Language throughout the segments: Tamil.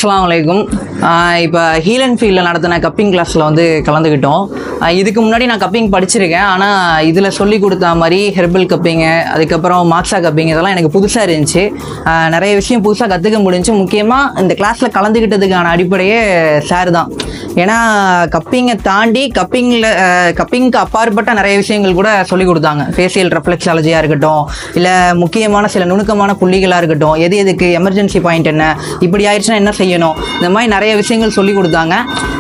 அஸ்ஸலாமு அலைக்கும். இப்போ ஹீல் அண்ட் ஃபீல்டில் நடத்தின கப்பிங் கிளாஸில் வந்து கலந்துக்கிட்டோம். இதுக்கு முன்னாடி நான் கப்பிங் படிச்சிருக்கேன். ஆனால் இதில் சொல்லி கொடுத்த மாதிரி ஹெர்பல் கப்பிங்கு, அதுக்கப்புறம் மாக்ஸா கப்பிங், இதெல்லாம் எனக்கு புதுசாக இருந்துச்சு. நிறைய விஷயம் புதுசாக கற்றுக்க முடிஞ்சு. முக்கியமாக இந்த கிளாஸில் கலந்துக்கிட்டதுக்கான அடிப்படையே சார் தான். ஏன்னா கப்பிங்கை தாண்டி கப்பிங்க்கு அப்பாற்பட்ட நிறைய விஷயங்கள் கூட சொல்லிக் கொடுத்தாங்க. ஃபேஷியல் ரெஃப்ளெக்ஸாலஜியாக இருக்கட்டும், இல்லை முக்கியமான சில நுணுக்கமான புள்ளிகளாக இருக்கட்டும், எதுக்கு எமர்ஜென்சி பாயிண்ட் என்ன, இப்படி ஆயிடுச்சுன்னா என்ன செய்யணும், இந்த மாதிரி நிறைய விஷயங்கள் சொல்லிக் கொடுத்தாங்க.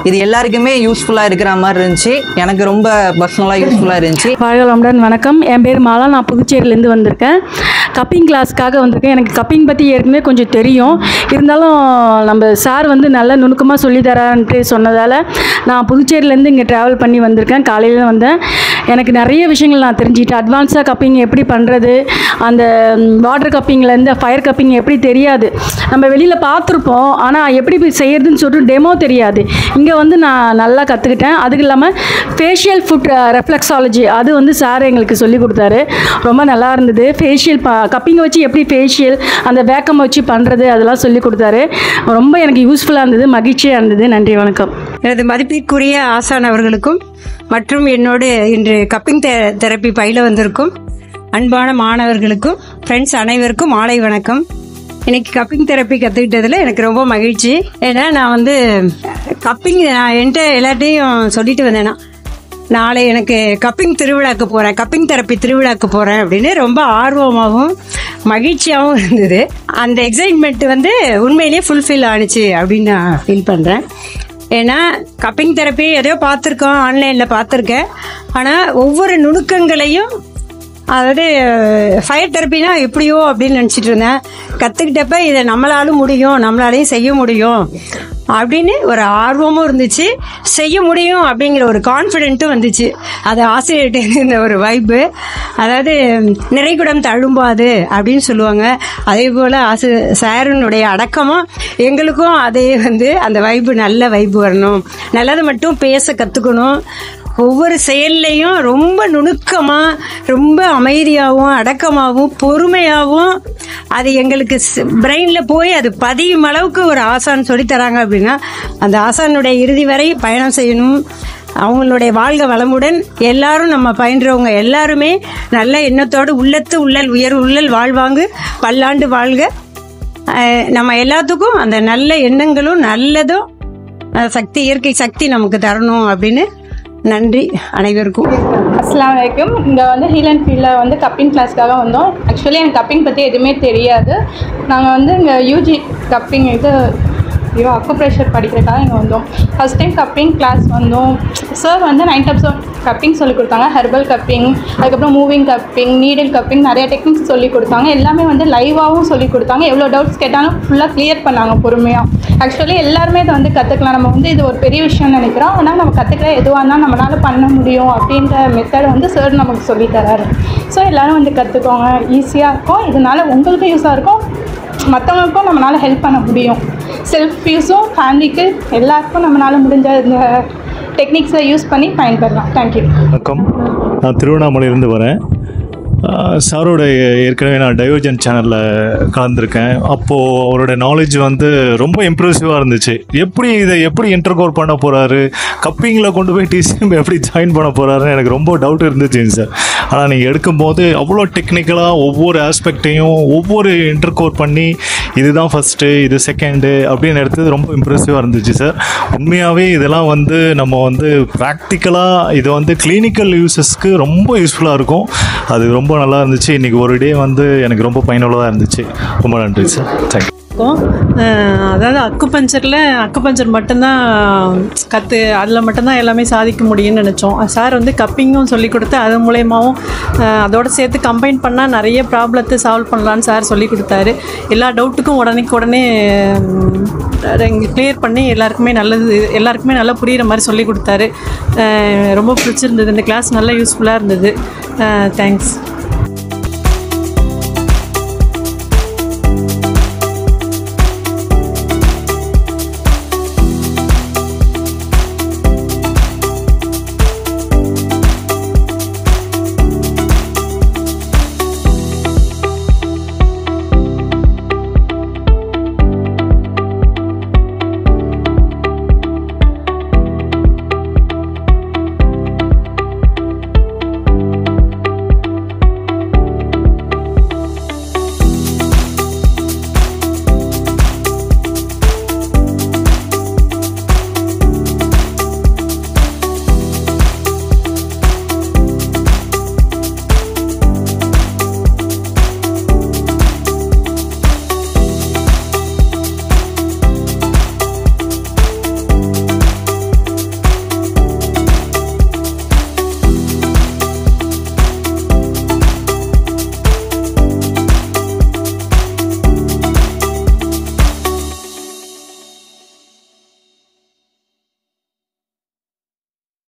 இது எல்லாருக்குமே யூஸ்ஃபுல்லாக இருக்கிற மாதிரி இருந்துச்சு. எனக்கு ரொம்ப பர்சனலாக யூஸ்ஃபுல்லாக இருந்துச்சு. வாழ்க வணக்கம். என் பேர் மாலா. நான் புதுச்சேரியிலேருந்து வந்திருக்கேன். கப்பிங் கிளாஸ்க்காக வந்திருக்கேன். எனக்கு கப்பிங் பற்றி ஏற்கனவே கொஞ்சம் தெரியும். இருந்தாலும் நம்ம சார் வந்து நல்ல நுணுக்கமாக சொல்லித்தரான்ட்டு சொன்னதால் நான் புதுச்சேரியிலேருந்து இங்கே ட்ராவல் பண்ணி வந்திருக்கேன். காலையில் வந்தேன். எனக்கு நிறைய விஷயங்கள் நான் தெரிஞ்சுக்கிட்டேன். அட்வான்ஸாக கப்பிங் எப்படி பண்ணுறது, அந்த வாட்டர் கப்பிங்லேருந்து ஃபயர் கப்பிங் எப்படி தெரியாது. நம்ம வெளியில் பார்த்துருப்போம், ஆனால் எப்படி செய்யறதுன்னு சொல்லிட்டு டெமோ தெரியாது. இங்கே வந்து நான் நல்லா கற்றுக்கிட்டேன். அதுக்கு இல்லாமல் ஃபேஷியல் ஃபுட் ரெஃப்ளெக்ஸாலஜி அது வந்து சார் எங்களுக்கு சொல்லி கொடுத்தாரு. ரொம்ப நல்லா இருந்தது. ஃபேஷியல் கப்பிங்கை வச்சு எப்படி ஃபேஷியல் அந்த வேக்கம் வச்சு பண்ணுறது அதெல்லாம் சொல்லி கொடுத்தாரு. ரொம்ப எனக்கு யூஸ்ஃபுல்லாக இருந்தது, மகிழ்ச்சியாக இருந்தது. நன்றி, வணக்கம். எனது மதிப்பிற்குரிய ஆசான் அவர்களுக்கும் மற்றும் என்னோடு இன்று கப்பிங் தெரப்பி பயில வந்திருக்கும் அன்பான மாணவர்களுக்கும் ஃப்ரெண்ட்ஸ் அனைவருக்கும் மாலை வணக்கம். இன்னைக்கு கப்பிங் தெரப்பி கற்றுக்கிட்டதில் எனக்கு ரொம்ப மகிழ்ச்சி. ஏன்னா நான் வந்து கப்பிங் என்கிட்ட எல்லாத்தையும் சொல்லிட்டு வந்தேன்னா, நாளை எனக்கு கப்பிங் திருவிழாக்கு போகிறேன், கப்பிங் தெரப்பி திருவிழாக்கு போகிறேன் அப்படின்னு ரொம்ப ஆர்வமாகவும் மகிழ்ச்சியாகவும் இருந்தது. அந்த எக்ஸைட்மெண்ட் வந்து உண்மையிலேயே ஃபுல்ஃபில் ஆனிச்சு அப்படின்னு நான் ஃபீல் பண்ணுறேன். ஏன்னா கப்பிங் தெரப்பி எதையோ பார்த்துருக்கோம், ஆன்லைனில் பார்த்துருக்கேன். ஆனால் ஒவ்வொரு நுணுக்கங்களையும், அதாவது ஃபயர் தெரப்பினா எப்படியோ அப்படின்னு நினச்சிட்டு இருந்தேன். கற்றுக்கிட்டப்ப இதை நம்மளாலும் முடியும், நம்மளாலையும் செய்ய முடியும் அப்படின்னு ஒரு ஆர்வமும் இருந்துச்சு. செய்ய முடியும் அப்படிங்கிற ஒரு கான்ஃபிடென்ட்டும் வந்துச்சு. அது ஆசிரியர்கிட்ட இருந்த ஒரு வைப்பு. அதாவது நிறைகுடம் தழும்பாது அப்படின்னு சொல்லுவாங்க. அதே போல் சாரனுடைய அடக்கமும் எங்களுக்கும் அதே வந்து அந்த வைப்பு, நல்ல வைப்பு வரணும், நல்லது மட்டும் பேச கற்றுக்கணும். ஒவ்வொரு செயல்லையும் ரொம்ப நுணுக்கமாக, ரொம்ப அமைதியாகவும் அடக்கமாகவும் பொறுமையாகவும் அது எங்களுக்கு பிரெயினில் போய் அது பதியும் அளவுக்கு ஒரு ஆசான் சொல்லித்தராங்க. அப்படின்னா அந்த ஆசானுடைய இறுதி வரை பயணம் செய்யணும். அவங்களுடைய வாழ்க வளமுடன். எல்லாரும் நம்ம பயின்றவங்க எல்லாருமே நல்ல எண்ணத்தோடு உள்ளத்து உள்ளல் உயர் உள்ளல் வாழ்வாங்கு பல்லாண்டு வாழ்க. நம்ம எல்லாத்துக்கும் அந்த நல்ல எண்ணங்களும் நல்லதும் சக்தி, இயற்கை சக்தி நமக்கு தரணும் அப்படின்னு. நன்றி அனைவருக்கும். அஸ்ஸலாமு அலைக்கும். இங்கே வந்து ஹீல் அண்ட் ஃபீல்டில் வந்து கப்பிங் கிளாஸ்க்காக வந்தோம். ஆக்சுவலி எனக்கு கப்பிங் பற்றி எதுவுமே தெரியாது. நாங்கள் வந்து இங்கே யூஜி கப்பிங் அக்குப்ரெஷர் படிக்கிறதுக்காக இங்கே வந்தோம். ஃபஸ்ட் டைம் கப்பிங் கிளாஸ் வந்தோம். சார் வந்து 9 டைப்ஸ் ஆஃப் கப்பிங் சொல்லிக் கொடுத்தாங்க. ஹெர்பல் கப்பிங், அதுக்கப்புறம் மூவிங் கப்பிங், நீடில் கப்பிங், நிறைய டெக்னிக்ஸ் சொல்லிக் கொடுத்தாங்க. எல்லாமே வந்து லைவாகவும் சொல்லிக் கொடுத்தாங்க. எவ்வளோ டவுட்ஸ் கேட்டாலும் ஃபுல்லாக கிளியர் பண்ணாங்க பொறுமையாக. ஆக்சுவலி எல்லாருமே இதை வந்து கற்றுக்கலாம். நம்ம வந்து இது ஒரு பெரிய விஷயம்னு நினைக்கிறோம். ஆனால் நம்ம கற்றுக்கிற எதுவாக இருந்தாலும் நம்மளால் பண்ண முடியும் அப்படின்ற மெத்தடை வந்து சார் நமக்கு சொல்லித்தராரு. ஸோ எல்லோரும் வந்து கற்றுக்கோங்க. ஈஸியாக இருக்கும். இதனால் உங்களுக்கும் யூஸாக இருக்கும், மற்றவங்களுக்கும் நம்மளால் ஹெல்ப் பண்ண முடியும். செல்ஃப் யூஸும் ஃபேமிலிக்கு எல்லாருக்கும் நம்மளால் முடிஞ்ச இந்த டெக்னிக்ஸை யூஸ் பண்ணி பயன்பெறலாம். தேங்க்யூ. வணக்கம். நான் திருவண்ணாமலையிலேருந்து வரேன். சாரோட ஏற்கனவே நான் டைவர்ஜன் சேனலில் கலந்துருக்கேன். அப்போது அவரோட நாலேஜ் வந்து ரொம்ப இம்ப்ரெசிவாக இருந்துச்சு. எப்படி இன்டர்கோர் பண்ண போகிறாரு, கப்பிங்கில் கொண்டு போய் டிசிஎம் எப்படி ஜாயின் பண்ண போகிறாருன்னு எனக்கு ரொம்ப டவுட் இருந்துச்சுங்க சார். ஆனால் நீங்கள் எடுக்கும்போது அவ்வளோ டெக்னிக்கலாக ஒவ்வொரு ஆஸ்பெக்டையும் ஒவ்வொரு இன்டர்கோர் பண்ணி இதுதான் ஃபஸ்ட்டு, இது செகண்டு அப்படின்னு எடுத்தது ரொம்ப இம்ப்ரெசிவாக இருந்துச்சு சார். உண்மையாகவே இதெல்லாம் வந்து நம்ம வந்து ப்ராக்டிக்கலாக இது வந்து கிளினிக்கல் யூஸஸ்க்கு ரொம்ப யூஸ்ஃபுல்லாக இருக்கும். அது ரொம்ப நல்லா இருந்துச்சு. இன்றைக்கி ஒரு டே வந்து எனக்கு ரொம்ப பயனுள்ளதாக இருந்துச்சு. ரொம்ப நன்றி சார். தேங்க்யூ. அதாவது அக்குபஞ்சர் மட்டும்தான் அதில் மட்டும்தான் எல்லாமே சாதிக்க முடியும்னு நினச்சோம். சார் வந்து கப்பிங்கும் சொல்லிக் கொடுத்து அது மூலயமாவும் அதோடு சேர்த்து கம்பைன் பண்ணால் நிறைய ப்ராப்ளத்தை சால்வ் பண்ணலான்னு சார் சொல்லி கொடுத்தாரு. எல்லா டவுட்டுக்கும் உடனே கிளியர் பண்ணி எல்லாருக்குமே நல்லா புரிகிற மாதிரி சொல்லி கொடுத்தாரு. ரொம்ப பிடிச்சிருந்தது. இந்த கிளாஸ் நல்லா யூஸ்ஃபுல்லாக இருந்தது. தேங்க்ஸ்.